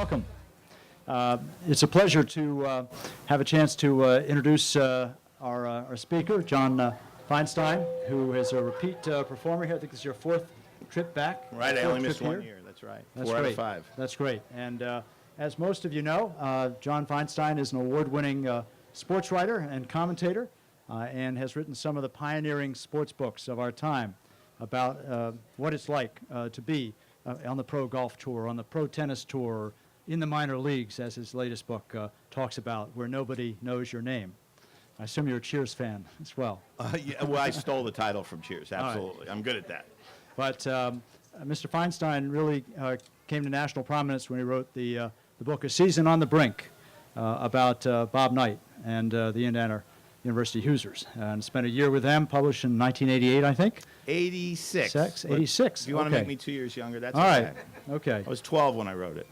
Welcome. It's a pleasure to have a chance to introduce our speaker, John Feinstein, who is a repeat performer here. I think this is your fourth trip back. Right, I only missed 1 year. That's right. That's 4 great. out of 5. That's great. And as most of you know, John Feinstein is an award-winning sports writer and commentator and has written some of the pioneering sports books of our time about what it's like to be on the pro golf tour, on the pro tennis tour, in the minor leagues, as his latest book talks about, where nobody knows your name. I assume you're a Cheers fan as well. Yeah, well, I stole the title from Cheers, absolutely. Right. I'm good at that. But Mr. Feinstein really came to national prominence when he wrote the book A Season on the Brink about Bob Knight and the Indiana University Hoosiers, and spent a year with them, published in 1988, I think. 86. 86. If you want to Okay. make me 2 years younger, that's All okay. right. Okay. I was 12 when I wrote it.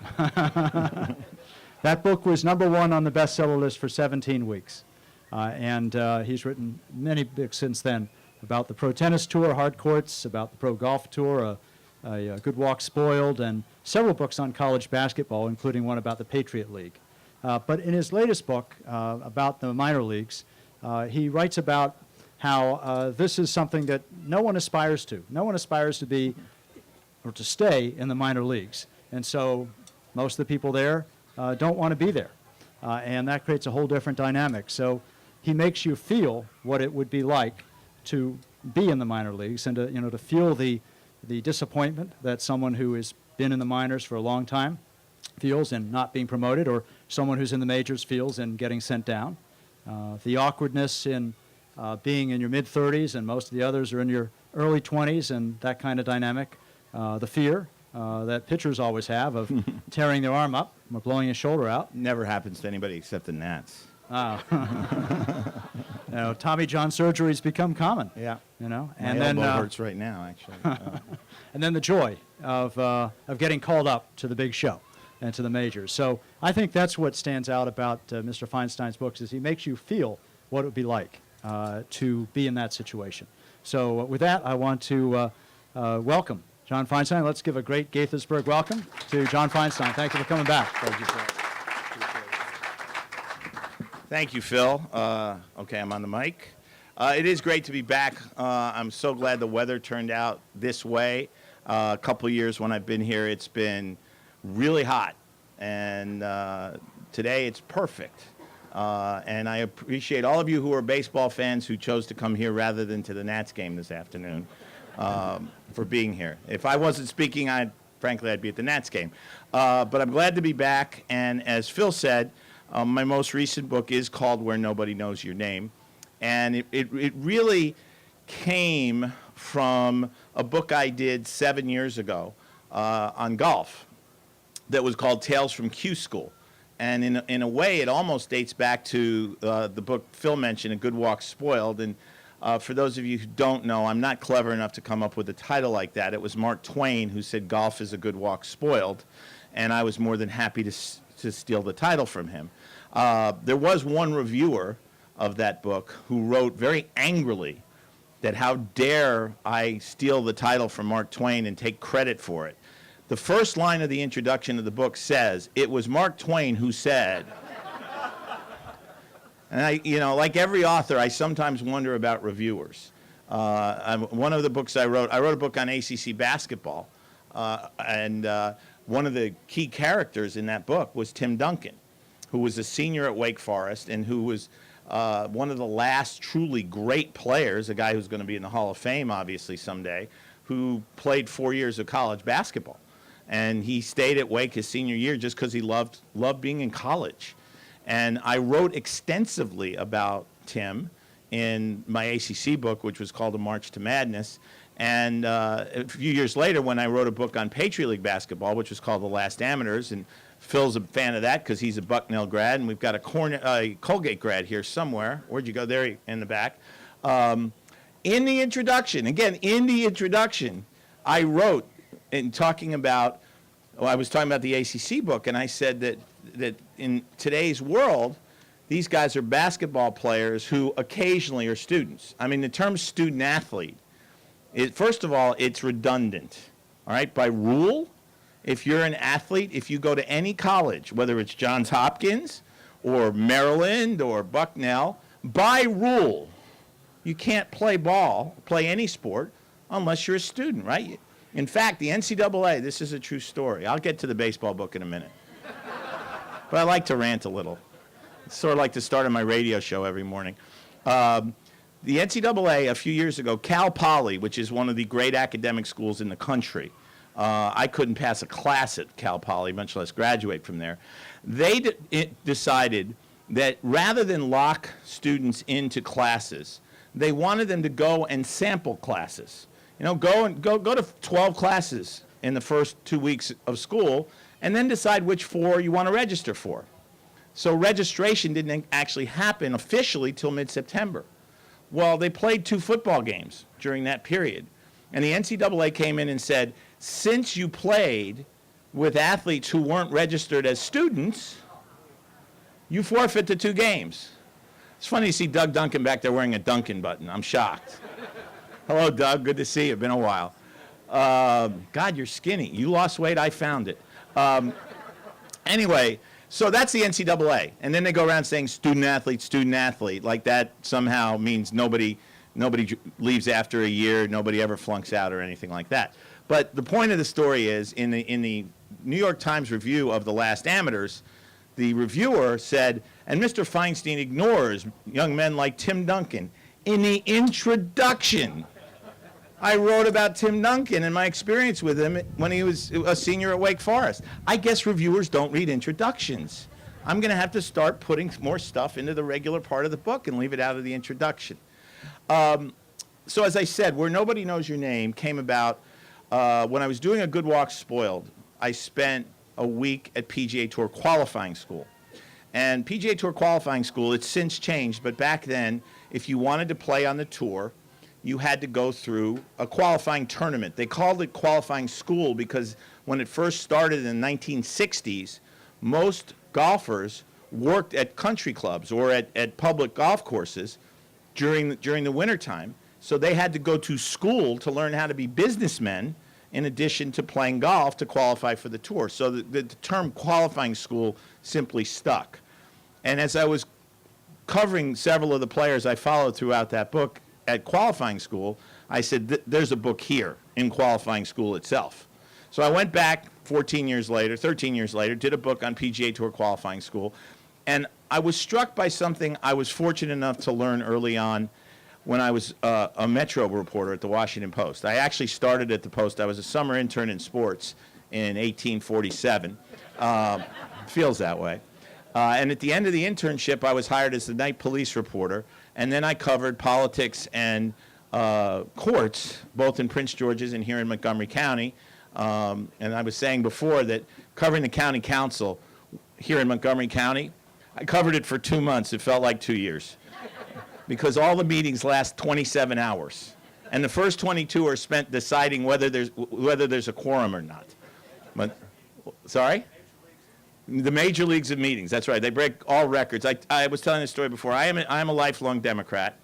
That book was #1 on the bestseller list for 17 weeks. And he's written many books since then about the pro tennis tour, hard courts, about the pro golf tour, a Good Walk Spoiled, and several books on college basketball, including one about the Patriot League. But in his latest book about the minor leagues, he writes about how this is something that no one aspires to. No one aspires to be or to stay in the minor leagues. And so most of the people there don't want to be there. And that creates a whole different dynamic. So he makes you feel what it would be like to be in the minor leagues and to feel the disappointment that someone who has been in the minors for a long time feels in not being promoted, or someone who's in the majors feels in getting sent down. The awkwardness in being in your mid-30s and most of the others are in your early 20s, and that kind of dynamic. The fear that pitchers always have of tearing their arm up or blowing a shoulder out. Never happens to anybody except the Nats. Tommy John surgeries become common. Yeah. And My then elbow hurts right now, actually. and then the joy of getting called up to the big show and to the majors. So I think that's what stands out about Mr. Feinstein's books, is he makes you feel what it would be like to be in that situation. So with that, I want to welcome John Feinstein. Let's give a great Gaithersburg welcome to John Feinstein. Thank you for coming back. Thank you, Phil. Thank you, Phil. Okay, I'm on the mic. It is great to be back. I'm so glad the weather turned out this way. A couple of years when I've been here, it's been really hot, and today it's perfect. And I appreciate all of you who are baseball fans who chose to come here rather than to the Nats game this afternoon for being here. If I wasn't speaking, frankly, I'd be at the Nats game. But I'm glad to be back, and as Phil said, my most recent book is called Where Nobody Knows Your Name, and it really came from a book I did 7 years ago on golf that was called Tales from Q School. And in a way, it almost dates back to the book Phil mentioned, A Good Walk Spoiled. And for those of you who don't know, I'm not clever enough to come up with a title like that. It was Mark Twain who said golf is a good walk spoiled, and I was more than happy to steal the title from him. There was one reviewer of that book who wrote very angrily that how dare I steal the title from Mark Twain and take credit for it. The first line of the introduction of the book says, "It was Mark Twain who said." And like every author, I sometimes wonder about reviewers. One of the books I wrote a book on ACC basketball, and one of the key characters in that book was Tim Duncan, who was a senior at Wake Forest and who was one of the last truly great players, a guy who's going to be in the Hall of Fame, obviously, someday, who played 4 years of college basketball. And he stayed at Wake his senior year just because he loved being in college. And I wrote extensively about Tim in my ACC book, which was called A March to Madness. And a few years later, when I wrote a book on Patriot League basketball, which was called The Last Amateurs, and Phil's a fan of that because he's a Bucknell grad, and we've got a Colgate grad here somewhere. Where'd you go? There in the back. In the introduction, I wrote, I was talking about the ACC book, and I said that in today's world, these guys are basketball players who occasionally are students. I mean, the term student athlete, first of all, it's redundant. All right, by rule, if you're an athlete, if you go to any college, whether it's Johns Hopkins or Maryland or Bucknell, by rule, you can't play ball, play any sport, unless you're a student, right? In fact, the NCAA, this is a true story. I'll get to the baseball book in a minute. But I like to rant a little. It's sort of like the start of my radio show every morning. The NCAA, a few years ago, Cal Poly, which is one of the great academic schools in the country, I couldn't pass a class at Cal Poly, much less graduate from there. They decided that rather than lock students into classes, they wanted them to go and sample classes. You know, go to 12 classes in the first 2 weeks of school, and then decide which 4 you want to register for. So registration didn't actually happen officially till mid-September. Well, they played 2 football games during that period. And the NCAA came in and said, since you played with athletes who weren't registered as students, you forfeit the 2 games. It's funny to see Doug Duncan back there wearing a Duncan button. I'm shocked. Hello, Doug. Good to see you. Been a while. God, you're skinny. You lost weight. I found it. Anyway, so that's the NCAA. And then they go around saying student athlete, like that somehow means nobody leaves after a year, nobody ever flunks out or anything like that. But the point of the story is, in the New York Times review of The Last Amateurs, the reviewer said, and Mr. Feinstein ignores young men like Tim Duncan. In the introduction, I wrote about Tim Duncan and my experience with him when he was a senior at Wake Forest. I guess reviewers don't read introductions. I'm going to have to start putting more stuff into the regular part of the book and leave it out of the introduction. So as I said, Where Nobody Knows Your Name came about when I was doing A Good Walk Spoiled. I spent a week at PGA Tour qualifying school. And PGA Tour qualifying school, it's since changed, but back then, if you wanted to play on the tour, you had to go through a qualifying tournament. They called it qualifying school because when it first started in the 1960s, most golfers worked at country clubs or at public golf courses during the wintertime. So they had to go to school to learn how to be businessmen in addition to playing golf to qualify for the tour. So the term qualifying school simply stuck. And as I was covering several of the players I followed throughout that book at qualifying school, I said, there's a book here in qualifying school itself. So I went back 13 years later, did a book on PGA Tour qualifying school, and I was struck by something I was fortunate enough to learn early on when I was a Metro reporter at the Washington Post. I actually started at the Post. I was a summer intern in sports in 1847. Feels that way. And at the end of the internship, I was hired as the night police reporter, and then I covered politics and courts, both in Prince George's and here in Montgomery County. And I was saying before that covering the county council here in Montgomery County, I covered it for 2 months. It felt like 2 years. Because all the meetings last 27 hours. And the first 22 are spent deciding whether there's a quorum or not. But, sorry? The major leagues of meetings, that's right. They break all records. I was telling this story before. I am a lifelong Democrat.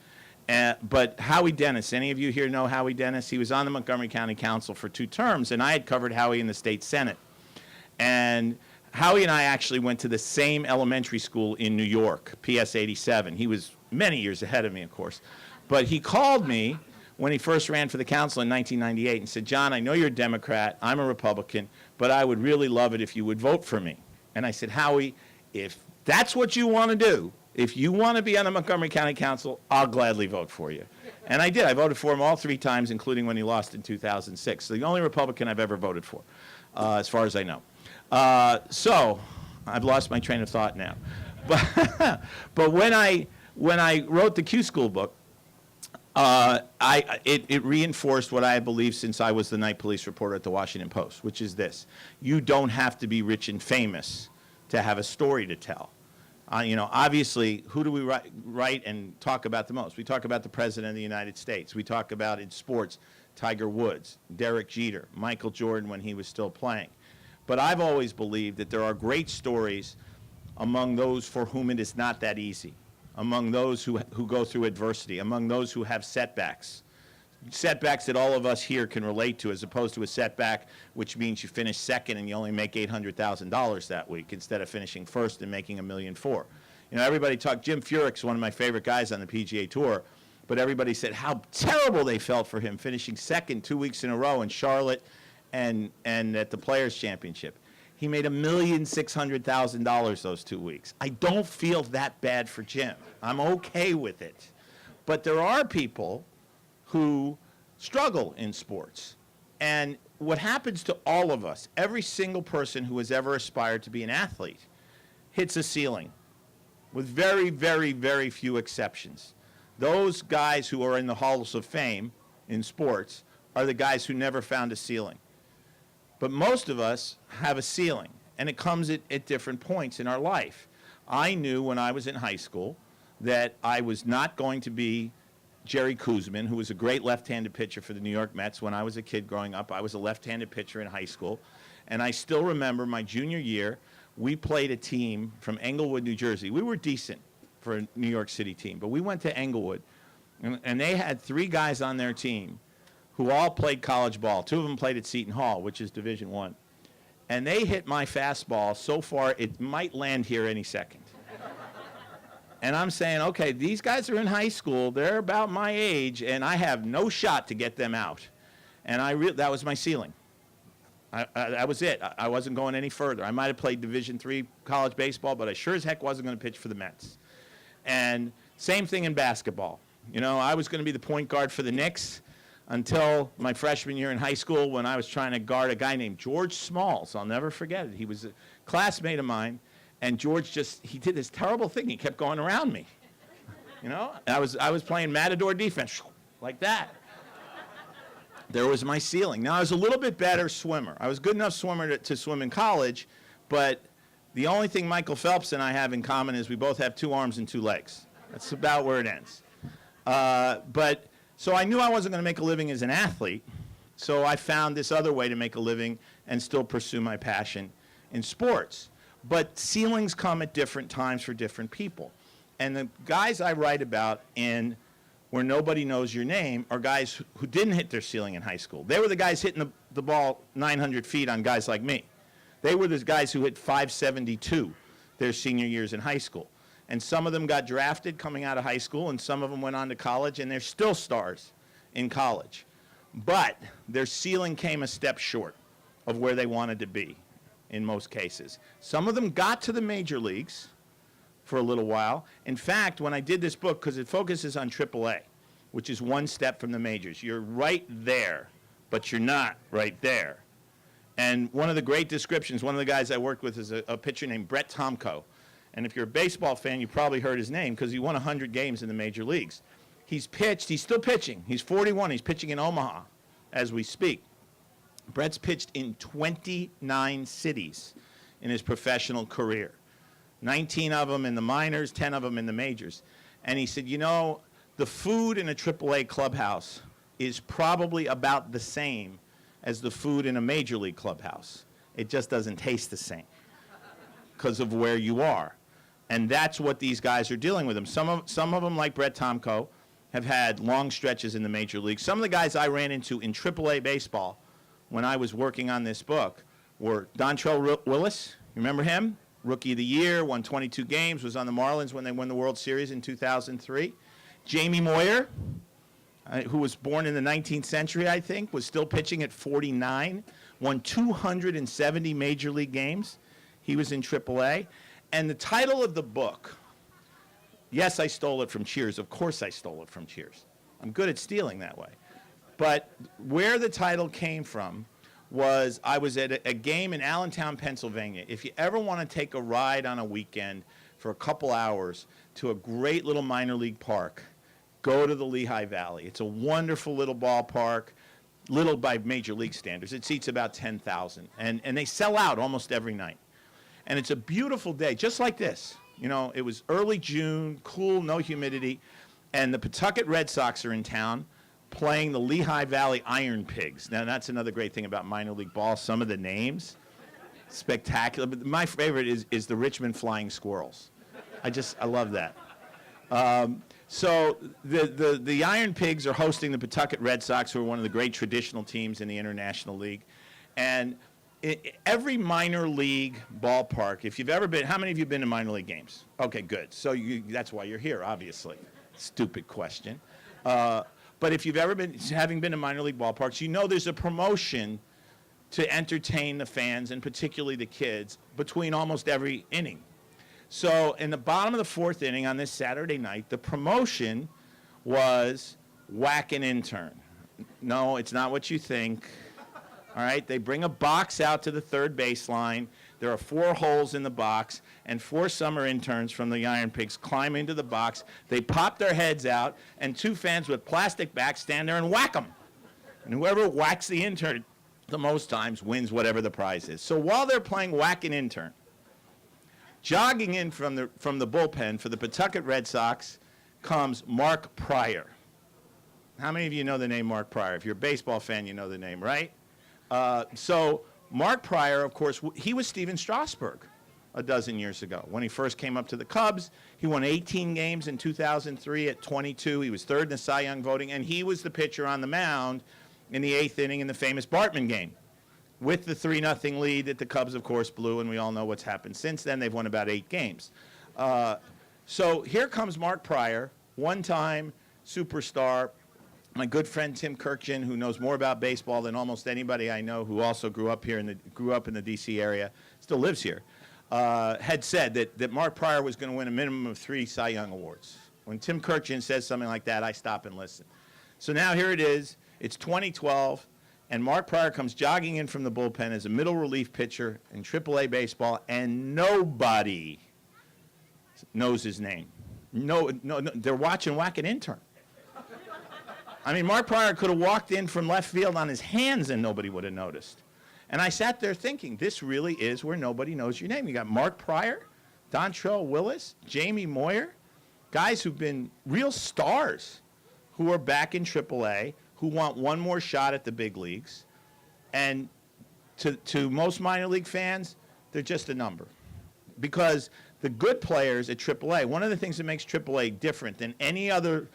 But Howie Dennis, any of you here know Howie Dennis? He was on the Montgomery County Council for 2 terms, and I had covered Howie in the state Senate. And Howie and I actually went to the same elementary school in New York, PS 87. He was many years ahead of me, of course. But he called me when he first ran for the council in 1998 and said, John, I know you're a Democrat, I'm a Republican, but I would really love it if you would vote for me. And I said, Howie, if that's what you want to do, if you want to be on the Montgomery County Council, I'll gladly vote for you. And I did. I voted for him all 3 times, including when he lost in 2006. So the only Republican I've ever voted for, as far as I know. So I've lost my train of thought now. But when I wrote the Q School book, it reinforced what I had believed since I was the night police reporter at the Washington Post, which is this. You don't have to be rich and famous to have a story to tell. Obviously, who do we write and talk about the most? We talk about the President of the United States. We talk about, in sports, Tiger Woods, Derek Jeter, Michael Jordan when he was still playing. But I've always believed that there are great stories among those for whom it is not that easy, among those who go through adversity, among those who have setbacks. setbacks that all of us here can relate to, as opposed to a setback which means you finish second and you only make $800,000 that week instead of finishing first and making $1.4 million. You know, everybody talked, Jim Furyk's one of my favorite guys on the PGA Tour, but everybody said how terrible they felt for him finishing second 2 weeks in a row in Charlotte and at the Players' Championship. He made $1,600,000 those 2 weeks. I don't feel that bad for Jim. I'm okay with it. But there are people who struggle in sports. And what happens to all of us, every single person who has ever aspired to be an athlete, hits a ceiling, with very, very, very few exceptions. Those guys who are in the halls of fame in sports are the guys who never found a ceiling. But most of us have a ceiling, and it comes at different points in our life. I knew when I was in high school that I was not going to be Jerry Koosman, who was a great left-handed pitcher for the New York Mets. When I was a kid growing up, I was a left-handed pitcher in high school. And I still remember my junior year, we played a team from Englewood, New Jersey. We were decent for a New York City team, but we went to Englewood, and they had 3 guys on their team who all played college ball. 2 of them played at Seton Hall, which is Division I. And they hit my fastball so far it might land here any second. And I'm saying, okay, these guys are in high school. They're about my age, and I have no shot to get them out. And that was my ceiling. That was it. I wasn't going any further. I might have played Division III college baseball, but I sure as heck wasn't going to pitch for the Mets. And same thing in basketball. You know, I was going to be the point guard for the Knicks until my freshman year in high school when I was trying to guard a guy named George Smalls. I'll never forget it. He was a classmate of mine, and George he did this terrible thing. He kept going around me. You know, I was playing matador defense like that. There was my ceiling. Now, I was a little bit better swimmer. I was good enough swimmer to swim in college, but the only thing Michael Phelps and I have in common is we both have 2 arms and 2 legs. That's about where it ends. So I knew I wasn't going to make a living as an athlete, so I found this other way to make a living and still pursue my passion in sports. But ceilings come at different times for different people. And the guys I write about in Where Nobody Knows Your Name are guys who didn't hit their ceiling in high school. They were the guys hitting the ball 900 feet on guys like me. They were the guys who hit 572 their senior years in high school. And some of them got drafted coming out of high school, and some of them went on to college, and they're still stars in college. But their ceiling came a step short of where they wanted to be in most cases. Some of them got to the major leagues for a little while. In fact, when I did this book, because it focuses on AAA, which is one step from the majors, you're right there, but you're not right there. And one of the great descriptions, one of the guys I worked with is a pitcher named Brett Tomko. And if you're a baseball fan, you probably heard his name because he won 100 games in the major leagues. He's still pitching. He's 41. He's pitching in Omaha as we speak. Brett's pitched in 29 cities in his professional career. 19 of them in the minors, 10 of them in the majors. And he said, you know, the food in a AAA clubhouse is probably about the same as the food in a major league clubhouse. It just doesn't taste the same because of where you are. And that's what these guys are dealing with them. Some of them, like Brett Tomko, have had long stretches in the major leagues. Some of the guys I ran into in AAA baseball when I was working on this book were Dontrell Willis. Remember him? Rookie of the Year, won 22 games, was on the Marlins when they won the World Series in 2003. Jamie Moyer, who was born in the 19th century, I think, was still pitching at 49, won 270 major league games. He was in AAA. And the title of the book, yes, I stole it from Cheers. Of course I stole it from Cheers. I'm good at stealing that way. But where the title came from was I was at a game in Allentown, Pennsylvania. If you ever want to take a ride on a weekend for a couple hours to a great little minor league park, go to the Lehigh Valley. It's a wonderful little ballpark, little by major league standards. It seats about 10,000. And they sell out almost every night. And it's a beautiful day, just like this. You know, it was early June, cool, no humidity, and the Pawtucket Red Sox are in town playing the Lehigh Valley Iron Pigs. Now, that's another great thing about minor league ball. Some of the names, spectacular. But my favorite is the Richmond Flying Squirrels. I love that. So the Iron Pigs are hosting the Pawtucket Red Sox, who are one of the great traditional teams in the International League. And every minor league ballpark, if you've ever been, how many of you have been to minor league games? Okay, good. So that's why you're here, obviously. Stupid question. But if you've ever been, having been to minor league ballparks, you know there's a promotion to entertain the fans, and particularly the kids, between almost every inning. So in the bottom of the fourth inning on this Saturday night, the promotion was whack an intern. No, it's not what you think. All right, they bring a box out to the third baseline. There are 4 holes in the box, and 4 summer interns from the Iron Pigs climb into the box. They pop their heads out, and 2 fans with plastic bats stand there and whack them. And whoever whacks the intern the most times wins whatever the prize is. So while they're playing whack an intern, jogging in from the bullpen for the Pawtucket Red Sox comes Mark Pryor. How many of you know the name Mark Pryor? If you're a baseball fan, you know the name, right? So Mark Pryor, of course, he was Steven Strasburg a dozen years ago. When he first came up to the Cubs, he won 18 games in 2003 at 22. He was 3rd in the Cy Young voting, and he was the pitcher on the mound in the 8th inning in the famous Bartman game, with the 3-0 lead that the Cubs, of course, blew, and we all know what's happened since then. They've won about 8 games. So here comes Mark Pryor, one-time superstar. My good friend Tim Kirkjian, who knows more about baseball than almost anybody I know, who also grew up in the D.C. area, still lives here, had said that Mark Pryor was going to win a minimum of 3 Cy Young awards. When Tim Kirkjian says something like that, I stop and listen. So now here it is. It's 2012. And Mark Pryor comes jogging in from the bullpen as a middle relief pitcher in AAA baseball, and nobody knows his name. No, they're watching whack an intern. I mean, Mark Pryor could have walked in from left field on his hands and nobody would have noticed. And I sat there thinking, this really is where nobody knows your name. You got Mark Pryor, Dontrell Willis, Jamie Moyer, guys who've been real stars who are back in AAA, who want one more shot at the big leagues. And to most minor league fans, they're just a number. Because the good players at AAA, one of the things that makes AAA different than any other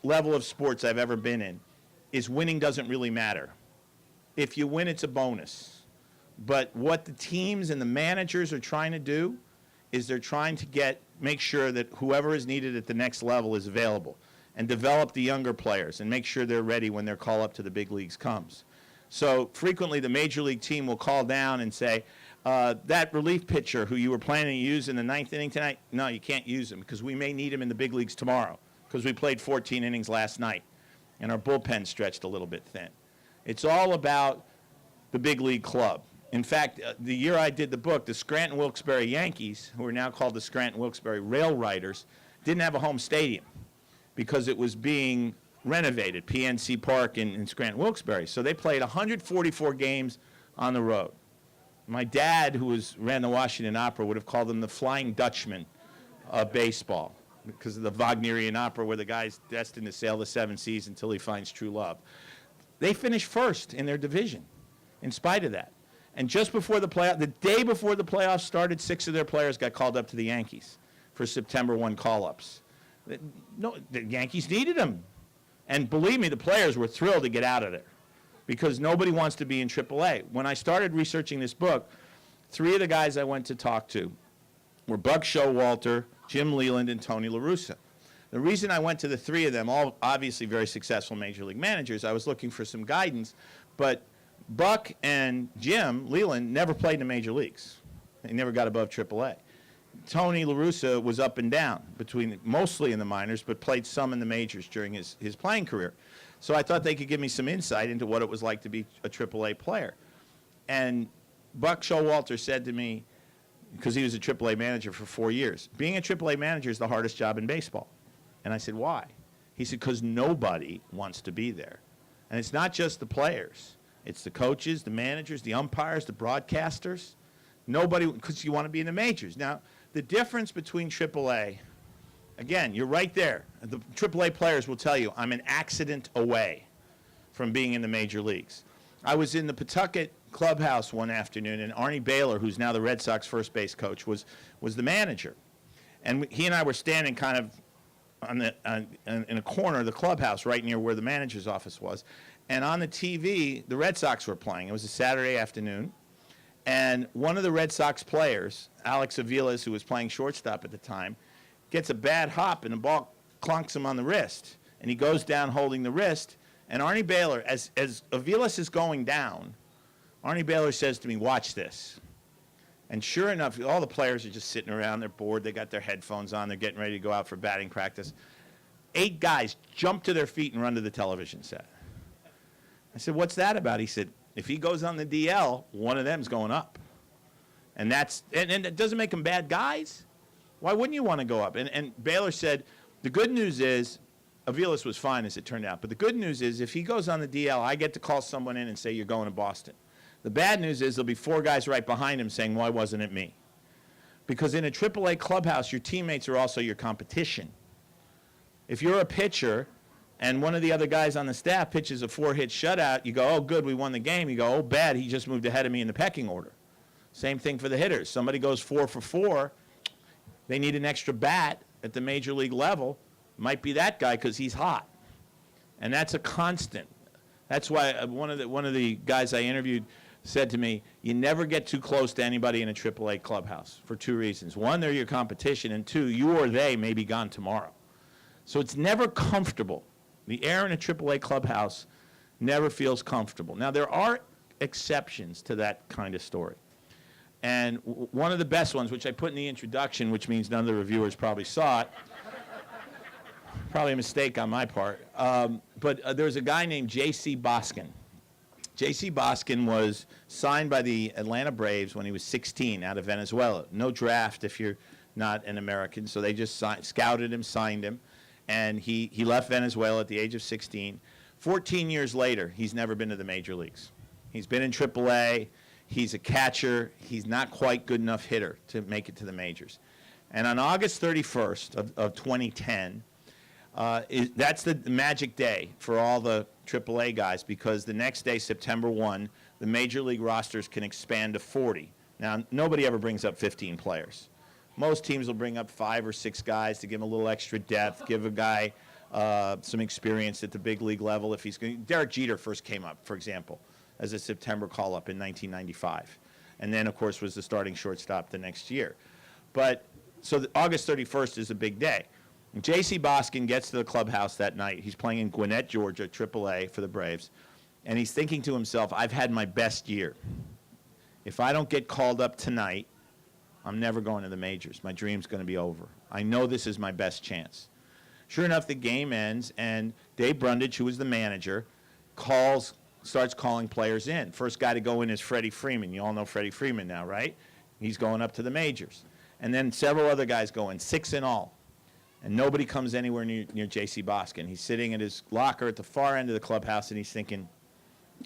level of sports I've ever been in is winning doesn't really matter. If you win, it's a bonus. But what the teams and the managers are trying to do is they're trying to make sure that whoever is needed at the next level is available, and develop the younger players and make sure they're ready when their call up to the big leagues comes. So frequently the major league team will call down and say, that relief pitcher who you were planning to use in the 9th inning tonight, no, you can't use him because we may need him in the big leagues tomorrow because we played 14 innings last night and our bullpen stretched a little bit thin. It's all about the big league club. In fact, the year I did the book, the Scranton Wilkes-Barre Yankees, who are now called the Scranton Wilkes-Barre Rail Riders, didn't have a home stadium because it was being renovated, PNC Park in Scranton Wilkes-Barre. So they played 144 games on the road. My dad, who ran the Washington Opera, would have called them the Flying Dutchman of baseball because of the Wagnerian opera where the guy's destined to sail the 7 seas until he finds true love. They finished first in their division in spite of that. And just before the day before the playoffs started, 6 of their players got called up to the Yankees for September 1 call-ups. No, the Yankees needed them. And believe me, the players were thrilled to get out of there because nobody wants to be in AAA. When I started researching this book, 3 of the guys I went to talk to were Buck Showalter, Jim Leland, and Tony La Russa. The reason I went to the 3 of them, all obviously very successful major league managers, I was looking for some guidance, but Buck and Jim Leland never played in the major leagues. They never got above AAA. Tony La Russa was up and down, mostly in the minors, but played some in the majors during his playing career. So I thought they could give me some insight into what it was like to be a AAA player. And Buck Showalter said to me, because he was a AAA manager for 4 years, being a AAA manager is the hardest job in baseball. And I said, why? He said, because nobody wants to be there. And it's not just the players. It's the coaches, the managers, the umpires, the broadcasters. Nobody, because you want to be in the majors. Now, the difference between AAA, again, you're right there. The AAA players will tell you, I'm an accident away from being in the major leagues. I was in the Pawtucket clubhouse one afternoon, and Arnie Baylor, who's now the Red Sox first base coach, was the manager. And he and I were standing kind of in a corner of the clubhouse right near where the manager's office was. And on the TV, the Red Sox were playing. It was a Saturday afternoon. And one of the Red Sox players, Alex Aviles, who was playing shortstop at the time, gets a bad hop and the ball clunks him on the wrist. And he goes down holding the wrist. And Arnie Baylor, as Aviles is going down, Arnie Baylor says to me, "Watch this." And sure enough, all the players are just sitting around. They're bored. They got their headphones on. They're getting ready to go out for batting practice. 8 guys jump to their feet and run to the television set. I said, "What's that about?" He said, "If he goes on the DL, one of them's going up." And it doesn't make them bad guys. Why wouldn't you want to go up? And Baylor said, the good news is, Aviles was fine as it turned out, but the good news is if he goes on the DL, I get to call someone in and say, "You're going to Boston." The bad news is there'll be 4 guys right behind him saying, "Why wasn't it me?" Because in a AAA clubhouse, your teammates are also your competition. If you're a pitcher and one of the other guys on the staff pitches a 4-hit shutout, you go, "Oh, good, we won the game." You go, "Oh, bad, he just moved ahead of me in the pecking order." Same thing for the hitters. Somebody goes 4 for 4. They need an extra bat at the major league level. Might be that guy because he's hot. And that's a constant. That's why one of the guys I interviewed said to me, "You never get too close to anybody in a AAA clubhouse for 2 reasons. 1, they're your competition, and 2, you or they may be gone tomorrow." So it's never comfortable. The air in a AAA clubhouse never feels comfortable. Now, there are exceptions to that kind of story. And one of the best ones, which I put in the introduction, which means none of the reviewers probably saw it, probably a mistake on my part, but there's a guy named J.C. Boskin. J.C. Boskin was signed by the Atlanta Braves when he was 16 out of Venezuela. No draft if you're not an American, so they just scouted him, signed him, and he left Venezuela at the age of 16. 14 years later, he's never been to the major leagues. He's been in AAA. He's a catcher. He's not quite good enough hitter to make it to the majors. And on August 31st of 2010, that's the magic day for all the AAA guys because the next day, September 1, the major league rosters can expand to 40. Now, nobody ever brings up 15 players. Most teams will bring up 5 or 6 guys to give him a little extra depth, give a guy some experience at the big league level. If he's going, Derek Jeter first came up, for example, as a September call-up in 1995. And then, of course, was the starting shortstop the next year. But so August 31st is a big day. J.C. Boskin gets to the clubhouse that night. He's playing in Gwinnett, Georgia, AAA for the Braves. And he's thinking to himself, "I've had my best year. If I don't get called up tonight, I'm never going to the majors. My dream's going to be over. I know this is my best chance." Sure enough, the game ends, and Dave Brundage, who was the manager, starts calling players in. First guy to go in is Freddie Freeman. You all know Freddie Freeman now, right? He's going up to the majors. And then several other guys go in, 6 in all. And nobody comes anywhere near J.C. Boskin. He's sitting in his locker at the far end of the clubhouse, and he's thinking,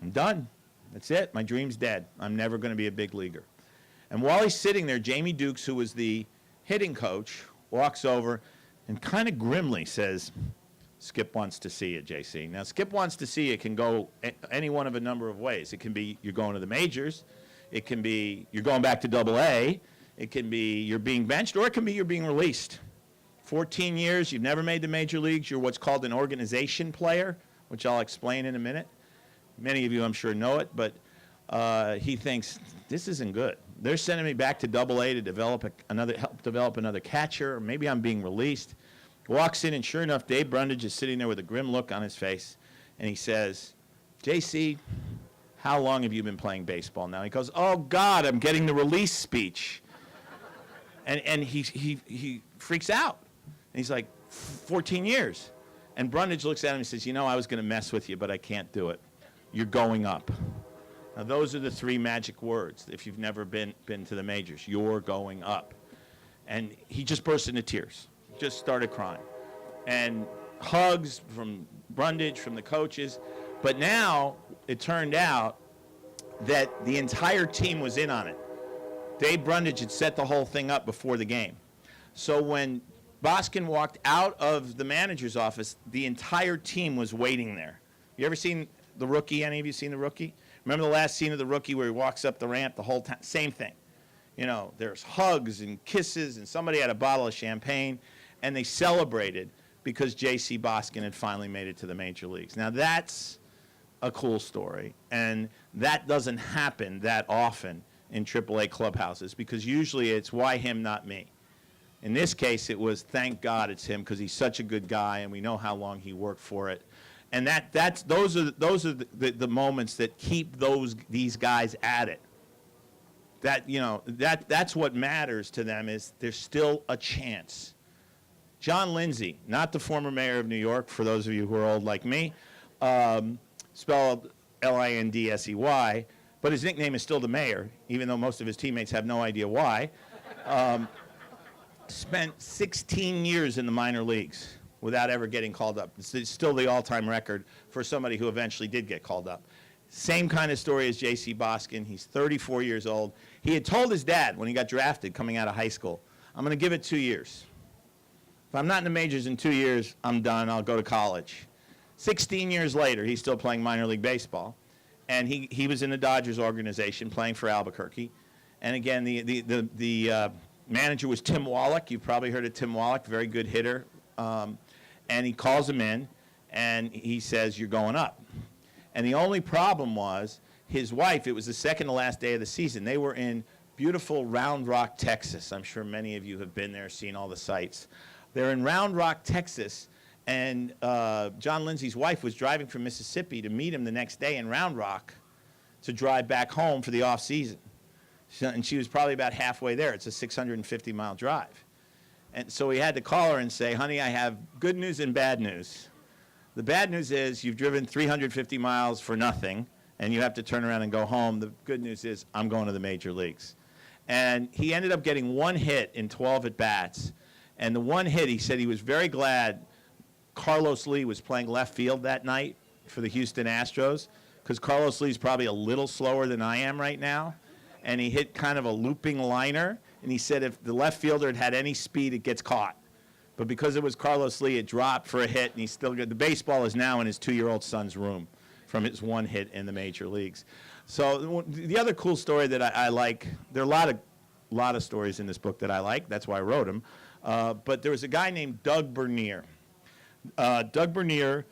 "I'm done. That's it. My dream's dead. I'm never going to be a big leaguer." And while he's sitting there, Jamie Dukes, who was the hitting coach, walks over and kind of grimly says, "Skip wants to see you, J.C." Now, Skip wants to see you can go any one of a number of ways. It can be you're going to the majors. It can be you're going back to Double-A. It can be you're being benched, or it can be you're being released. 14 years, you've never made the major leagues. You're what's called an organization player, which I'll explain in a minute. Many of you, I'm sure, know it, but he thinks, this isn't good. They're sending me back to Double-A to help develop another catcher, or maybe I'm being released. Walks in, and sure enough, Dave Brundage is sitting there with a grim look on his face, and he says, "JC, how long have you been playing baseball now?" He goes, "Oh, God, I'm getting the release speech." And he freaks out. And he's like, 14 years. And Brundage looks at him and says, "You know, I was going to mess with you, but I can't do it. You're going up." Now, those are the 3 magic words if you've never been to the majors. You're going up. And he just burst into tears, just started crying. And hugs from Brundage, from the coaches. But now it turned out that the entire team was in on it. Dave Brundage had set the whole thing up before the game. So when Boskin walked out of the manager's office, the entire team was waiting there. You ever seen The Rookie? Any of you seen The Rookie? Remember the last scene of The Rookie where he walks up the ramp the whole time? Same thing. You know, there's hugs and kisses, and somebody had a bottle of champagne, and they celebrated because J.C. Boskin had finally made it to the major leagues. Now, that's a cool story, and that doesn't happen that often in AAA clubhouses, because usually it's why him, not me. In this case, it was thank God it's him, because he's such a good guy, and we know how long he worked for it. And those are the moments that keep these guys at it. That's what matters to them, is there's still a chance. John Lindsay, not the former mayor of New York, for those of you who are old like me, spelled Lindsey, but his nickname is still the mayor, even though most of his teammates have no idea why. Spent 16 years in the minor leagues without ever getting called up. It's still the all-time record for somebody who eventually did get called up. Same kind of story as J.C. Boskin. He's 34 years old. He had told his dad when he got drafted coming out of high school, I'm going to give it 2 years. If I'm not in the majors in 2 years, I'm done. I'll go to college. 16 years later, he's still playing minor league baseball. And he was in the Dodgers organization playing for Albuquerque. And again, the manager was Tim Wallach. You've probably heard of Tim Wallach, very good hitter. And he calls him in, and he says, you're going up. And the only problem was his wife, it was the second to last day of the season. They were in beautiful Round Rock, Texas. I'm sure many of you have been there, seen all the sights. They're in Round Rock, Texas, and John Lindsay's wife was driving from Mississippi to meet him the next day in Round Rock to drive back home for the off season. And she was probably about halfway there. It's a 650-mile drive. And so he had to call her and say, honey, I have good news and bad news. The bad news is you've driven 350 miles for nothing, and you have to turn around and go home. The good news is I'm going to the major leagues. And he ended up getting one hit in 12 at-bats. And the one hit, he said he was very glad Carlos Lee was playing left field that night for the Houston Astros, because Carlos Lee's probably a little slower than I am right now. And he hit kind of a looping liner. And he said if the left fielder had any speed, it gets caught. But because it was Carlos Lee, it dropped for a hit, and he's still good. The baseball is now in his 2-year-old son's room from his one hit in the major leagues. So the other cool story that I like, there are a lot of stories in this book that I like. That's why I wrote them. But there was a guy named Doug Bernier. Doug Bernier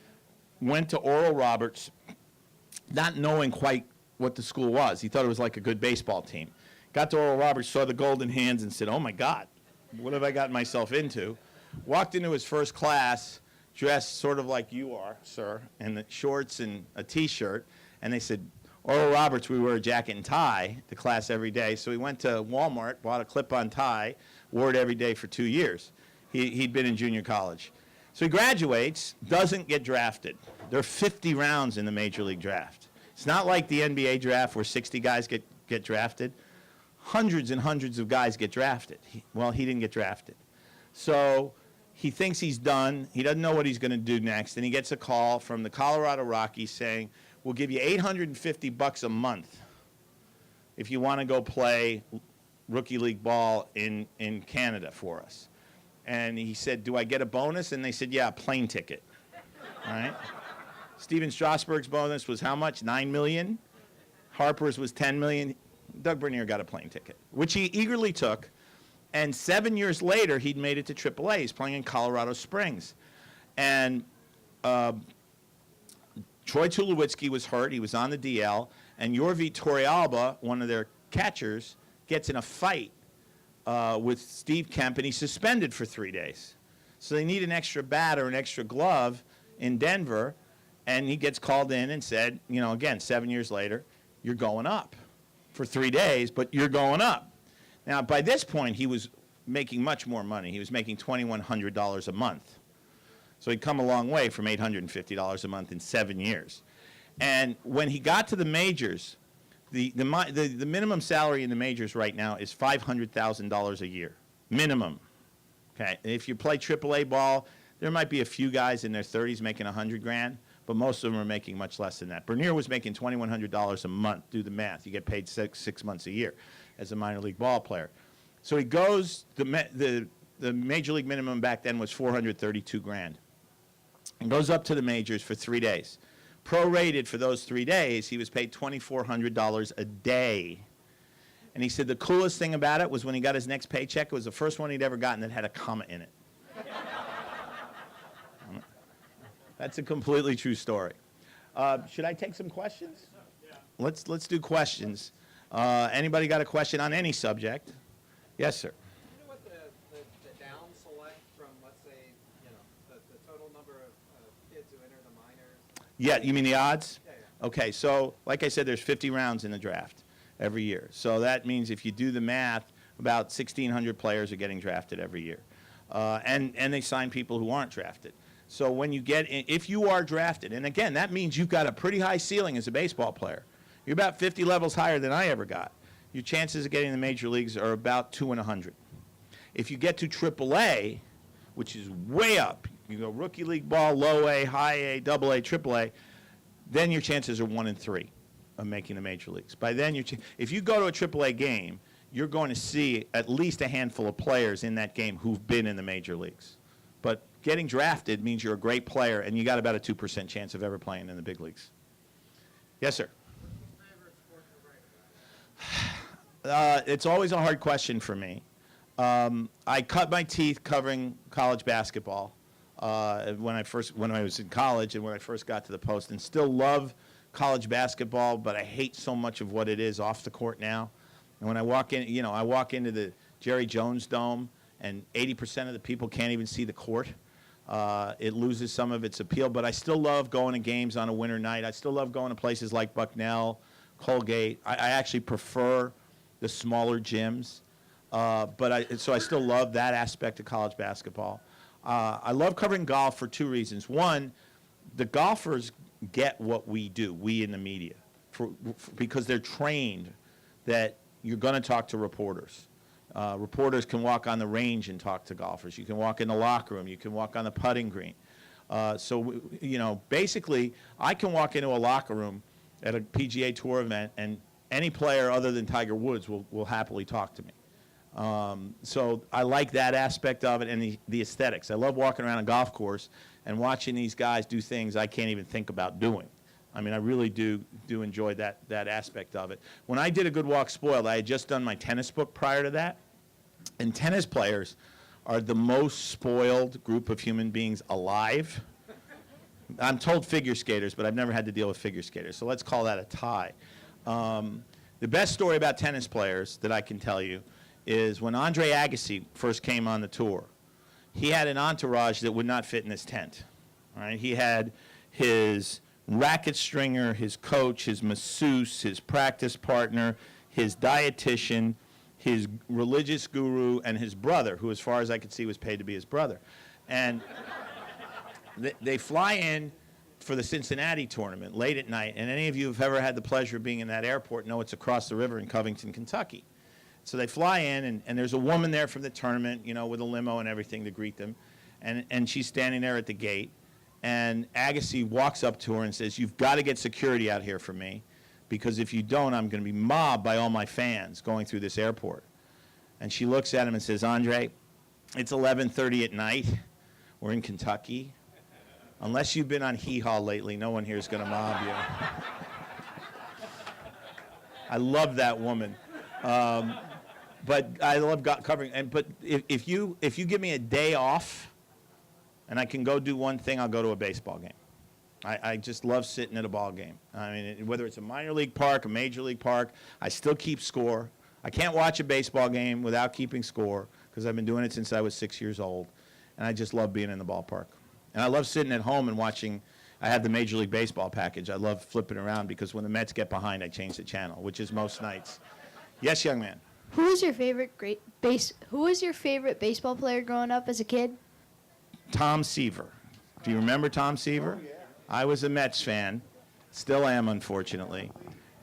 went to Oral Roberts not knowing quite what the school was. He thought it was like a good baseball team. Got to Oral Roberts, saw the golden hands, and said, oh, my God, what have I gotten myself into? Walked into his first class, dressed sort of like you are, sir, in the shorts and a T-shirt. And they said, Oral Roberts, we wear a jacket and tie to class every day. So he went to Walmart, bought a clip-on tie, wore it every day for 2 years. He'd been in junior college. So he graduates, doesn't get drafted. There are 50 rounds in the major league draft. It's not like the NBA draft where 60 guys get drafted. Hundreds and hundreds of guys get drafted. He didn't get drafted. So he thinks he's done. He doesn't know what he's going to do next. And he gets a call from the Colorado Rockies saying, we'll give you $850 a month if you want to go play rookie league ball in Canada for us. And he said, do I get a bonus? And they said, yeah, a plane ticket. All right? Steven Strasburg's bonus was how much? $9 million. Harper's was $10 million. Doug Bernier got a plane ticket, which he eagerly took. And 7 years later, he'd made it to AAA. He's playing in Colorado Springs. And Troy Tulowitzki was hurt. He was on the DL. And Yorvi Torrealba, one of their catchers, gets in a fight with Steve Kemp, and he's suspended for 3 days. So they need an extra bat or an extra glove in Denver. And he gets called in and said, again, 7 years later, you're going up for 3 days, but you're going up. Now, by this point, he was making much more money. He was making $2,100 a month. So he'd come a long way from $850 a month in 7 years. And when he got to the majors, the minimum salary in the majors right now is $500,000 a year, minimum. Okay, and if you play AAA ball, there might be a few guys in their 30s making $100,000, but most of them are making much less than that. Bernier was making $2,100 a month. Do the math. You get paid six months a year as a minor league ball player. So he goes, the major league minimum back then was $432,000. And goes up to the majors for 3 days. Prorated for those 3 days, he was paid $2,400 a day. And he said the coolest thing about it was when he got his next paycheck, it was the first one he'd ever gotten that had a comma in it. That's a completely true story. Should I take some questions? Yeah. Let's do questions. Anybody got a question on any subject? Yes, sir. Do you know what the down select from, let's say, the total number of kids who enter the minors? Yeah, you mean the odds? Yeah, yeah. Okay, so like I said, there's 50 rounds in the draft every year. So that means if you do the math, about 1,600 players are getting drafted every year. And they sign people who aren't drafted. So when you get in, if you are drafted, and again, that means you've got a pretty high ceiling as a baseball player. You're about 50 levels higher than I ever got. Your chances of getting in the major leagues are about 2 in 100. If you get to AAA, which is way up, you go rookie league ball, low A, high A, double A, triple A, then your chances are 1 in 3 of making the major leagues. By then, if you go to a AAA game, you're going to see at least a handful of players in that game who've been in the major leagues. But getting drafted means you're a great player, and you got about a 2% chance of ever playing in the big leagues. Yes, sir. It's always a hard question for me. I cut my teeth covering college basketball when I was in college and when I first got to the Post, and still love college basketball, but I hate so much of what it is off the court now. And when I walk in, I walk into the Jerry Jones Dome, and 80% of the people can't even see the court. It loses some of its appeal, but I still love going to games on a winter night. I still love going to places like Bucknell, Colgate. I actually prefer the smaller gyms, so I still love that aspect of college basketball. I love covering golf for 2 reasons. One, the golfers get what we do, we in the media, because they're trained that you're going to talk to reporters. Reporters can walk on the range and talk to golfers. You can walk in the locker room. You can walk on the putting green. Basically, I can walk into a locker room at a PGA Tour event, and any player other than Tiger Woods will happily talk to me. So I like that aspect of it, and the aesthetics. I love walking around a golf course and watching these guys do things I can't even think about doing. I mean, I really do enjoy that aspect of it. When I did A Good Walk Spoiled, I had just done my tennis book prior to that. And tennis players are the most spoiled group of human beings alive. I'm told figure skaters, but I've never had to deal with figure skaters, so let's call that a tie. The best story about tennis players that I can tell you is when Andre Agassi first came on the tour, he had an entourage that would not fit in his tent. Right? He had his racket stringer, his coach, his masseuse, his practice partner, his dietitian, his religious guru, and his brother, who as far as I could see was paid to be his brother. And they fly in for the Cincinnati tournament late at night, and any of you who've ever had the pleasure of being in that airport know it's across the river in Covington, Kentucky. So they fly in, and there's a woman there from the tournament, with a limo and everything to greet them, and she's standing there at the gate. And Agassi walks up to her and says, "You've got to get security out here for me, because if you don't, I'm going to be mobbed by all my fans going through this airport." And she looks at him and says, "Andre, it's 11:30 at night. We're in Kentucky. Unless you've been on Hee Haw lately, no one here is going to mob you." I love that woman. But I love covering. But if you give me a day off, and I can go do one thing, I'll go to a baseball game. I just love sitting at a ball game. I mean, whether it's a minor league park, a major league park, I still keep score. I can't watch a baseball game without keeping score because I've been doing it since I was 6 years old. And I just love being in the ballpark. And I love sitting at home and watching. I have the Major League Baseball package. I love flipping around because when the Mets get behind, I change the channel, which is most nights. Yes, young man. Who was your favorite baseball player growing up as a kid? Tom Seaver. Do you remember Tom Seaver? Oh, yeah. I was a Mets fan. Still am, unfortunately.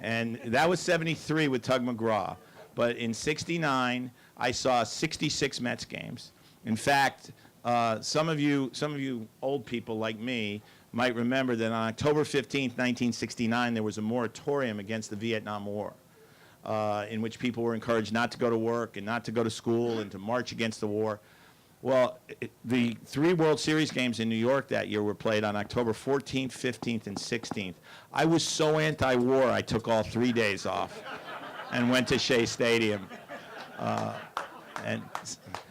And that was 73 with Tug McGraw. But in 69, I saw 66 Mets games. In fact, some of you old people like me might remember that on October 15th, 1969, there was a moratorium against the Vietnam War, in which people were encouraged not to go to work and not to go to school and to march against the war. Well, the 3 World Series games in New York that year were played on October 14th, 15th, and 16th. I was so anti-war, I took all 3 days off and went to Shea Stadium. And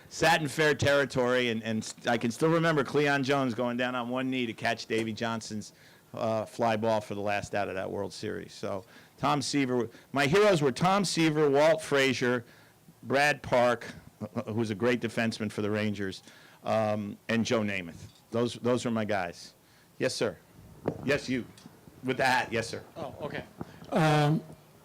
sat in fair territory, and I can still remember Cleon Jones going down on one knee to catch Davy Johnson's fly ball for the last out of that World Series. So Tom Seaver, my heroes were Tom Seaver, Walt Frazier, Brad Park, who's a great defenseman for the Rangers, and Joe Namath. Those are my guys. Yes, sir. Yes, you. With the hat, yes, sir. Oh, okay.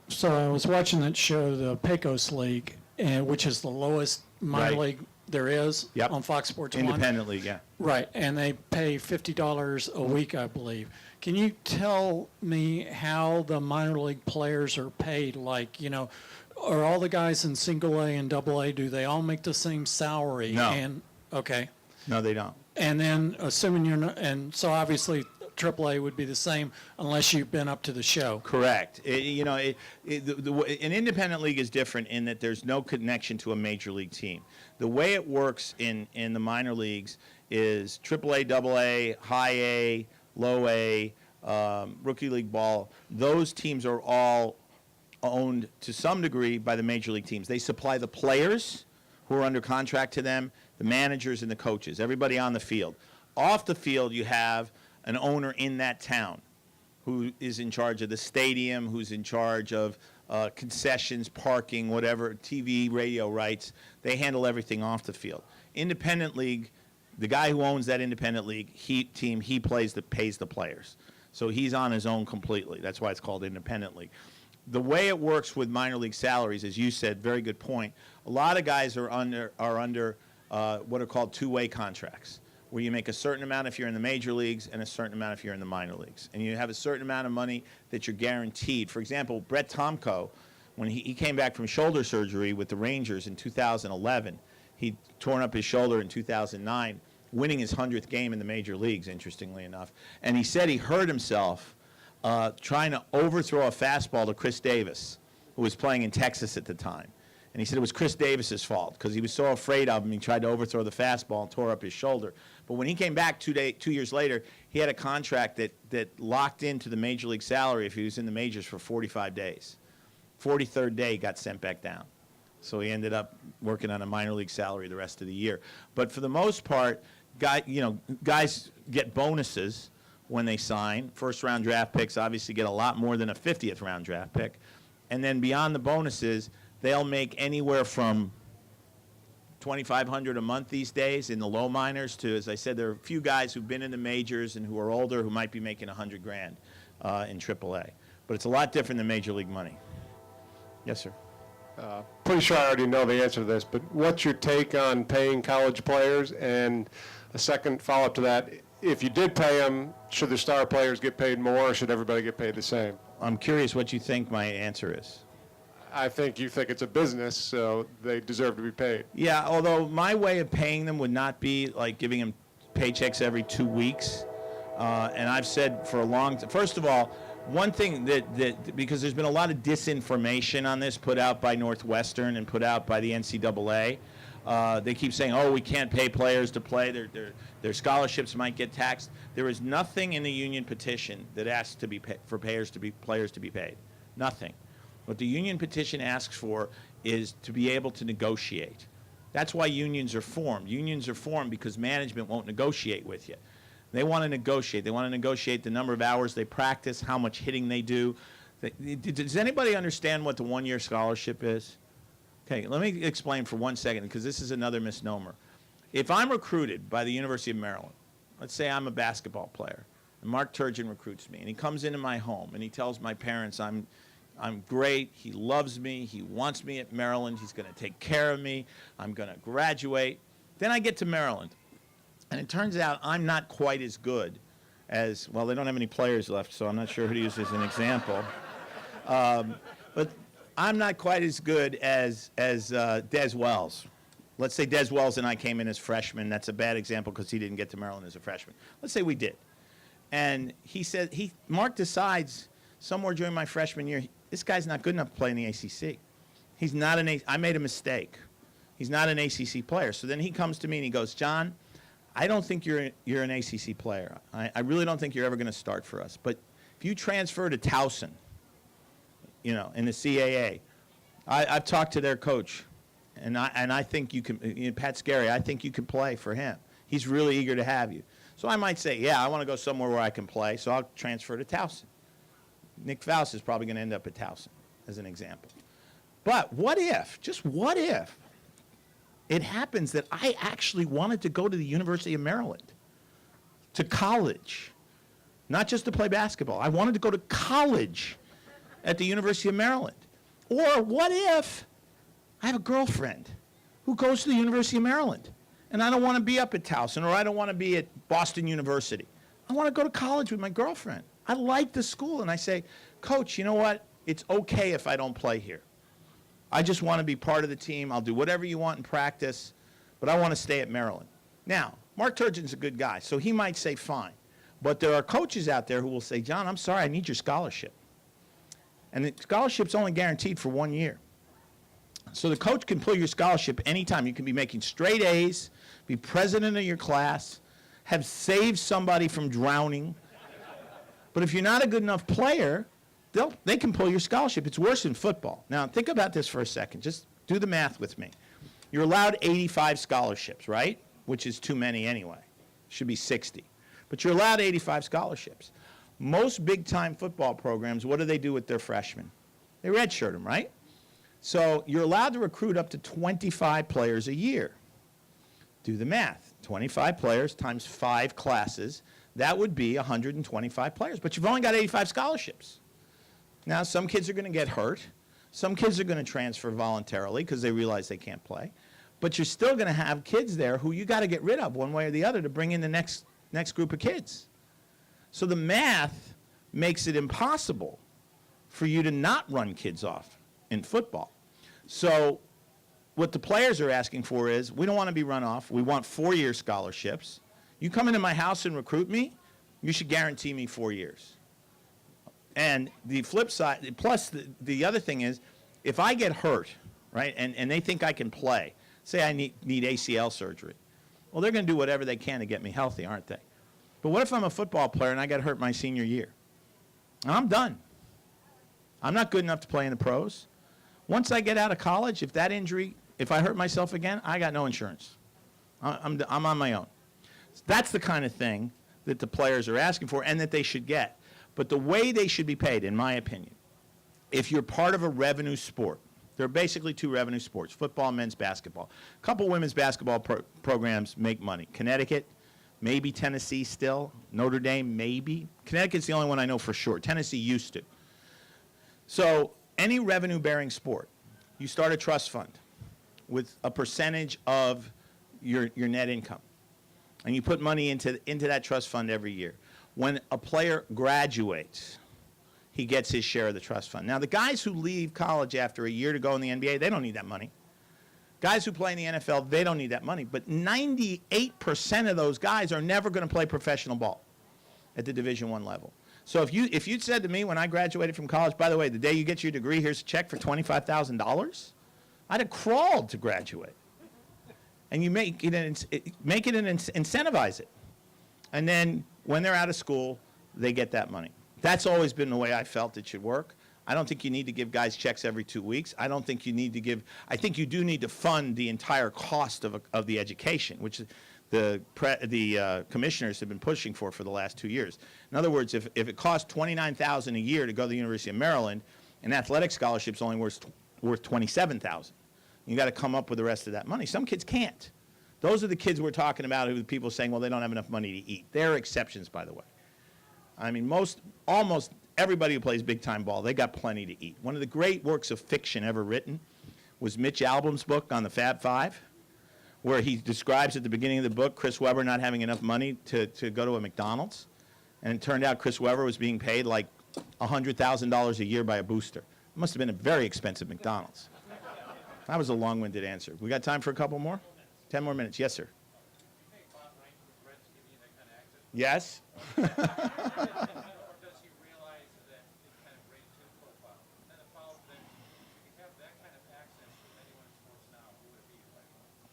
So I was watching that show, the Pecos League, which is the lowest minor Right. league there is Yep. on Fox Sports 1. Independent league, yeah. Right, and they pay $50 a week, I believe. Can you tell me how the minor league players are paid? Like, are all the guys in single A and double A, do they all make the same salary? No. And, okay. No, they don't. And then assuming you're not, and so obviously AAA would be the same unless you've been up to the show. Correct. An independent league is different in that there's no connection to a major league team. The way it works in the minor leagues is AAA, AA, high A, low A, rookie league ball. Those teams are all owned to some degree by the major league teams. They supply the players who are under contract to them, the managers and the coaches, everybody on the field. Off the field, you have an owner in that town who is in charge of the stadium, who's in charge of concessions, parking, whatever, TV, radio rights. They handle everything off the field. Independent league, the guy who owns that independent league he pays the players. So he's on his own completely. That's why it's called independent league. The way it works with minor league salaries, as you said, very good point. A lot of guys are under what are called two-way contracts, where you make a certain amount if you're in the major leagues and a certain amount if you're in the minor leagues. And you have a certain amount of money that you're guaranteed. For example, Brett Tomko, when he came back from shoulder surgery with the Rangers in 2011, he torn up his shoulder in 2009, winning his 100th game in the major leagues, interestingly enough. And he said he hurt himself trying to overthrow a fastball to Chris Davis, who was playing in Texas at the time. And he said it was Chris Davis's fault because he was so afraid of him. He tried to overthrow the fastball and tore up his shoulder. But when he came back 2 years later, he had a contract that locked into the major league salary if he was in the majors for 45 days. 43rd day, he got sent back down. So he ended up working on a minor league salary the rest of the year. But for the most part, guys get bonuses when they sign. First-round draft picks obviously get a lot more than a 50th-round draft pick. And then beyond the bonuses, they'll make anywhere from $2,500 a month these days in the low minors to, as I said, there are a few guys who've been in the majors and who are older who might be making $100,000 in AAA. But it's a lot different than major league money. Yes, sir. Pretty sure I already know the answer to this, but what's your take on paying college players? And a second follow-up to that, if you did pay them, should the star players get paid more or should everybody get paid the same? I'm curious what you think my answer is. I think you think it's a business, so they deserve to be paid. Yeah, although my way of paying them would not be like giving them paychecks every 2 weeks. And I've said for a long time, first of all, one thing that because there's been a lot of disinformation on this put out by Northwestern and put out by the NCAA. They keep saying, oh, we can't pay players to play. Their scholarships might get taxed. There is nothing in the union petition that asks to be for players to be paid. Nothing. What the union petition asks for is to be able to negotiate. That's why unions are formed. Unions are formed because management won't negotiate with you. They want to negotiate. They want to negotiate the number of hours they practice, how much hitting they do. Does anybody understand what the one-year scholarship is? Okay, let me explain for 1 second because this is another misnomer. If I'm recruited by the University of Maryland, let's say I'm a basketball player, and Mark Turgeon recruits me, and he comes into my home, and he tells my parents I'm great, he loves me, he wants me at Maryland, he's going to take care of me, I'm going to graduate. Then I get to Maryland, and it turns out I'm not quite as good as, well, they don't have any players left, so I'm not sure who to use as an example. But I'm not quite as good as Des Wells. Let's say Des Wells and I came in as freshmen. That's a bad example because he didn't get to Maryland as a freshman. Let's say we did. And he said, Mark decides somewhere during my freshman year, this guy's not good enough to play in the ACC. He's not I made a mistake. He's not an ACC player. So then he comes to me and he goes, John, I don't think you're an ACC player. I really don't think you're ever going to start for us. But if you transfer to Towson, in the CAA, I've talked to their coach. And I think you can, Pat Scarry, I think you can play for him. He's really eager to have you. So I might say, yeah, I want to go somewhere where I can play, so I'll transfer to Towson. Nick Faust is probably going to end up at Towson, as an example. But what if, just what if, it happens that I actually wanted to go to the University of Maryland, to college, not just to play basketball. I wanted to go to college at the University of Maryland. Or what if I have a girlfriend who goes to the University of Maryland, and I don't want to be up at Towson, or I don't want to be at Boston University. I want to go to college with my girlfriend. I like the school, and I say, Coach, you know what? It's okay if I don't play here. I just want to be part of the team. I'll do whatever you want in practice, but I want to stay at Maryland. Now, Mark Turgeon's a good guy, so he might say fine. But there are coaches out there who will say, John, I'm sorry, I need your scholarship. And the scholarship's only guaranteed for 1 year. So the coach can pull your scholarship anytime. You can be making straight A's, be president of your class, have saved somebody from drowning. But if you're not a good enough player, they can pull your scholarship. It's worse than football. Now, think about this for a second. Just do the math with me. You're allowed 85 scholarships, right? Which is too many anyway. Should be 60. But you're allowed 85 scholarships. Most big-time football programs, what do they do with their freshmen? They redshirt them, right? So you're allowed to recruit up to 25 players a year. Do the math. 25 players times 5 classes, that would be 125 players. But you've only got 85 scholarships. Now, some kids are going to get hurt. Some kids are going to transfer voluntarily because they realize they can't play. But you're still going to have kids there who you got to get rid of one way or the other to bring in the next group of kids. So the math makes it impossible for you to not run kids off in football. So what the players are asking for is, we don't want to be run off. We want 4-year scholarships. You come into my house and recruit me, you should guarantee me 4 years. And the flip side, plus the other thing is, if I get hurt, right, and they think I can play, say I need ACL surgery, well, they're going to do whatever they can to get me healthy, aren't they? But what if I'm a football player and I got hurt my senior year? I'm done. I'm not good enough to play in the pros. Once I get out of college, if that injury, if I hurt myself again, I got no insurance. I'm on my own. That's the kind of thing that the players are asking for and that they should get. But the way they should be paid, in my opinion, if you're part of a revenue sport, there are basically 2 revenue sports, football and men's basketball. A couple women's basketball programs make money. Connecticut, maybe Tennessee still. Notre Dame, maybe. Connecticut's the only one I know for sure. Tennessee used to. So any revenue-bearing sport, you start a trust fund with a percentage of your net income. And you put money into that trust fund every year. When a player graduates, he gets his share of the trust fund. Now, the guys who leave college after a year to go in the NBA, they don't need that money. Guys who play in the NFL, they don't need that money. But 98% of those guys are never going to play professional ball at the Division I level. So if you'd said to me when I graduated from college, by the way, the day you get your degree, here's a check for $25,000, I'd have crawled to graduate. And you make it and incentivize it. And then when they're out of school, they get that money. That's always been the way I felt it should work. I don't think you need to give guys checks every 2 weeks. I don't think you need to give, I think you do need to fund the entire cost of the education, which the commissioners have been pushing for the last 2 years. In other words, if it costs $29,000 a year to go to the University of Maryland, an athletic scholarship's only worth $27,000. You got to come up with the rest of that money. Some kids can't. Those are the kids we're talking about who the people saying, well, they don't have enough money to eat. They're exceptions, by the way. I mean, almost everybody who plays big-time ball, they got plenty to eat. One of the great works of fiction ever written was Mitch Albom's book on the Fab Five, where he describes at the beginning of the book Chris Webber not having enough money to go to a McDonald's. And it turned out Chris Webber was being paid like $100,000 a year by a booster. It must have been a very expensive McDonald's. That was a long-winded answer. We got time for a couple more? 10 more minutes. Yes, sir. Yes. Or does he realize that it kind of raised his profile? And then it follows that if you have that kind of access to anyone in sports now, who would it be?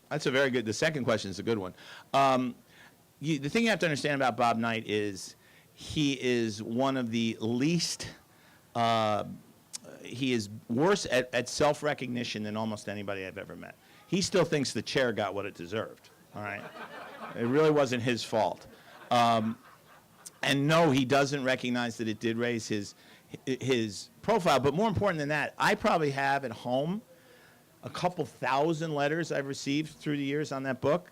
That's a very good, the second question is a good one. The thing you have to understand about Bob Knight is he is one of the least, he is worse at self-recognition than almost anybody I've ever met. he still thinks the chair got what it deserved, all right? It really wasn't his fault. And no, he doesn't recognize that it did raise his profile. But more important than that, I probably have at home a couple thousand letters I've received through the years on that book.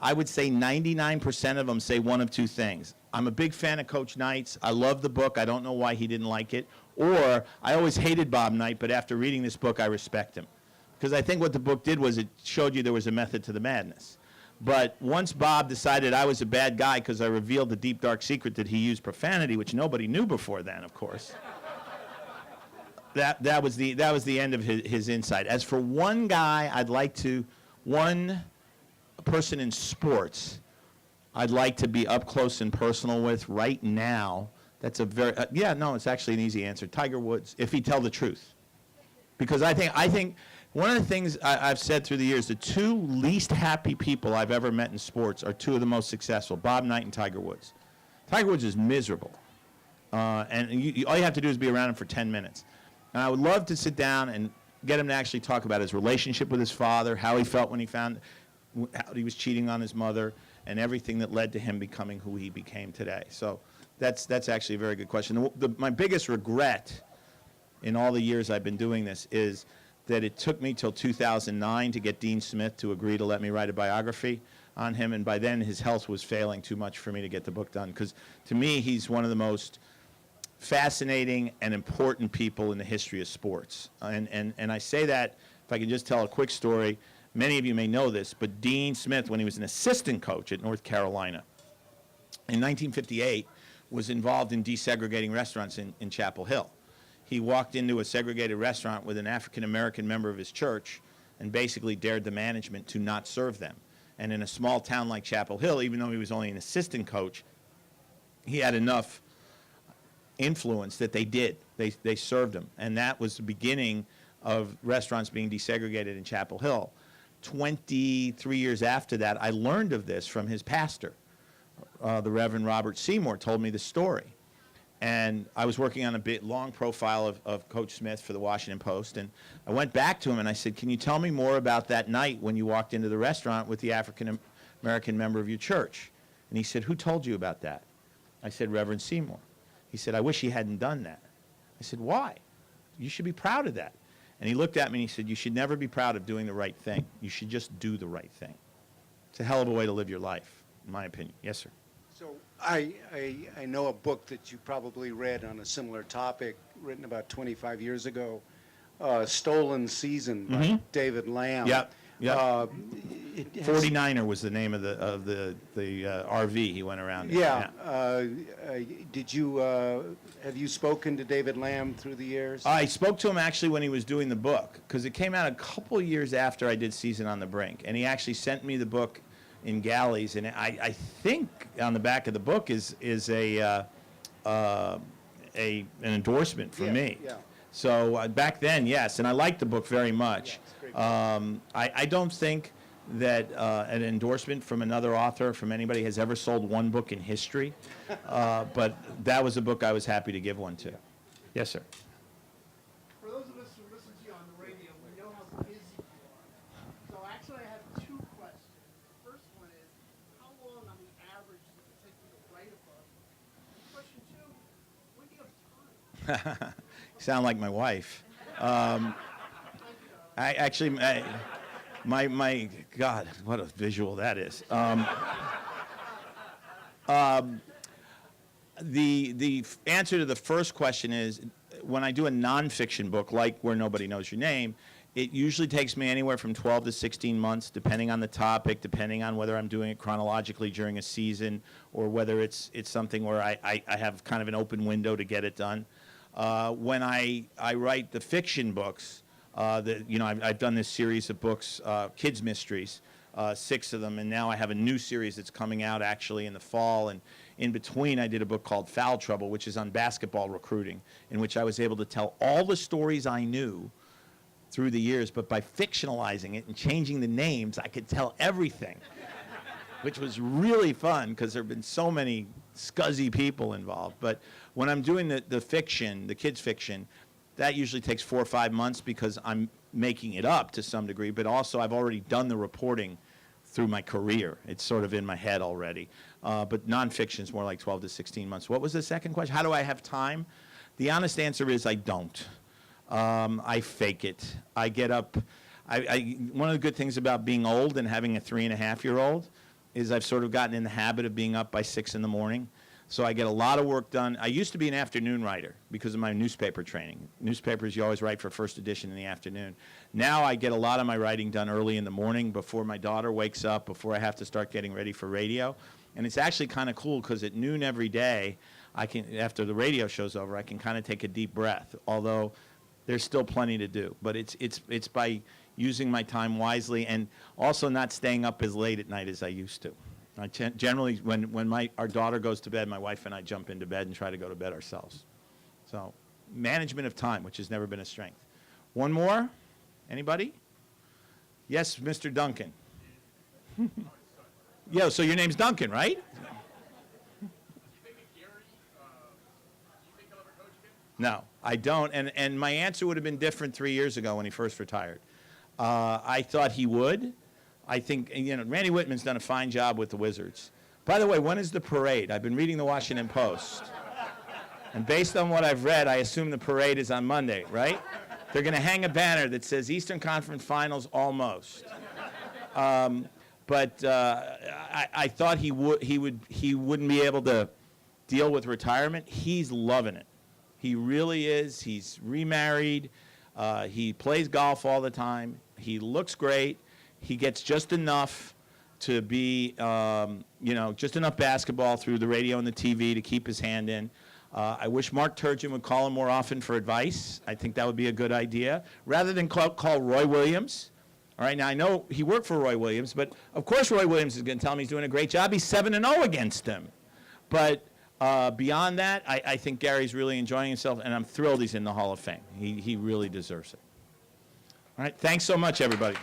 I would say 99% of them say one of two things. I'm a big fan of Coach Knight's. I love the book. I don't know why he didn't like it. Or I always hated Bob Knight, but after reading this book, I respect him. Because I think what the book did was it showed you there was a method to the madness. But once Bob decided I was a bad guy because I revealed the deep, dark secret that he used profanity, which nobody knew before then, of course, that was the end of his insight. As for one guy, one person in sports I'd like to be up close and personal with right now. That's a very, it's actually an easy answer. Tiger Woods, if he'd tell the truth. Because I think one of the things I've said through the years, the two least happy people I've ever met in sports are two of the most successful, Bob Knight and Tiger Woods. Tiger Woods is miserable. And all you have to do is be around him for 10 minutes. And I would love to sit down and get him to actually talk about his relationship with his father, how he felt when he found how he was cheating on his mother, and everything that led to him becoming who he became today. So that's actually a very good question. My biggest regret in all the years I've been doing this is that it took me till 2009 to get Dean Smith to agree to let me write a biography on him, and by then his health was failing too much for me to get the book done. Because to me, he's one of the most fascinating and important people in the history of sports. And I say that, if I can just tell a quick story, many of you may know this, but Dean Smith, when he was an assistant coach at North Carolina, in 1958, was involved in desegregating restaurants in Chapel Hill. He walked into a segregated restaurant with an African-American member of his church and basically dared the management to not serve them. And in a small town like Chapel Hill, even though he was only an assistant coach, he had enough influence that they did. They served him. And that was the beginning of restaurants being desegregated in Chapel Hill. 23 years after that, I learned of this from his pastor. The Reverend Robert Seymour told me the story. And I was working on a long profile of Coach Smith for the Washington Post, and I went back to him and I said, can you tell me more about that night when you walked into the restaurant with the African-American member of your church? And he said, who told you about that? I said, Reverend Seymour. He said, I wish he hadn't done that. I said, why? You should be proud of that. And he looked at me and he said, you should never be proud of doing the right thing. You should just do the right thing. It's a hell of a way to live your life, in my opinion. Yes, sir. So I know a book that you probably read on a similar topic, written about 25 years ago, Stolen Season by David Lamb. Yep. Yep. It has- 49er was the name of the RV he went around in. Yeah. Did you have you spoken to David Lamb through the years? I spoke to him actually when he was doing the book, because it came out a couple years after I did Season on the Brink, and he actually sent me the book in galleys, and I think on the back of the book is an endorsement from me. Yeah. So back then, yes, and I liked the book very much. Yeah, it's a great book. I don't think that an endorsement from another author, from anybody, has ever sold one book in history, but that was a book I was happy to give one to. Yes, sir. For those of us who listen to you on the radio, we know how busy you are. So actually, I have two questions. The first one is, how long on the average does it take you to write a book? And question two, when do you have time? You sound like my wife. My God, what a visual that is. The answer to the first question is, when I do a nonfiction book, like Where Nobody Knows Your Name, it usually takes me anywhere from 12 to 16 months, depending on the topic, depending on whether I'm doing it chronologically during a season, or whether it's something where I have kind of an open window to get it done. When I write the fiction books, I've done this series of books, kids mysteries, 6 of them, and now I have a new series that's coming out actually in the fall. And in between, I did a book called Foul Trouble, which is on basketball recruiting, in which I was able to tell all the stories I knew through the years, but by fictionalizing it and changing the names, I could tell everything, which was really fun because there have been so many scuzzy people involved. But when I'm doing the fiction, the kids' fiction, That usually takes 4 or 5 months because I'm making it up to some degree, but also I've already done the reporting through my career. It's sort of in my head already. But nonfiction is more like 12 to 16 months. What was the second question? How do I have time? The honest answer is I don't. I fake it. I get up. One of the good things about being old and having a 3.5-year-old is I've sort of gotten in the habit of being up by 6 in the morning. So I get a lot of work done. I used to be an afternoon writer because of my newspaper training. Newspapers, you always write for first edition in the afternoon. Now I get a lot of my writing done early in the morning before my daughter wakes up, before I have to start getting ready for radio. And it's actually kind of cool because at noon every day, after the radio show's over, I can kind of take a deep breath, although there's still plenty to do. But it's by using my time wisely and also not staying up as late at night as I used to. I generally, when our daughter goes to bed, my wife and I jump into bed and try to go to bed ourselves. So management of time, which has never been a strength. One more? Anybody? Yes, Mr. Duncan. Yeah, so your name's Duncan, right? No, I don't. And my answer would have been different 3 years ago when he first retired. I thought he would. I think, Randy Whitman's done a fine job with the Wizards. By the way, when is the parade? I've been reading the Washington Post. And based on what I've read, I assume the parade is on Monday, right? They're going to hang a banner that says Eastern Conference Finals almost. But I thought he wouldn't be able to deal with retirement. He's loving it. He really is. He's remarried. He plays golf all the time. He looks great. He gets just enough to be, just enough basketball through the radio and the TV to keep his hand in. I wish Mark Turgeon would call him more often for advice. I think that would be a good idea. Rather than call Roy Williams. All right, now I know he worked for Roy Williams, but of course Roy Williams is going to tell him he's doing a great job. He's 7-0 against him. But beyond that, I think Gary's really enjoying himself, and I'm thrilled he's in the Hall of Fame. He really deserves it. All right, thanks so much, everybody.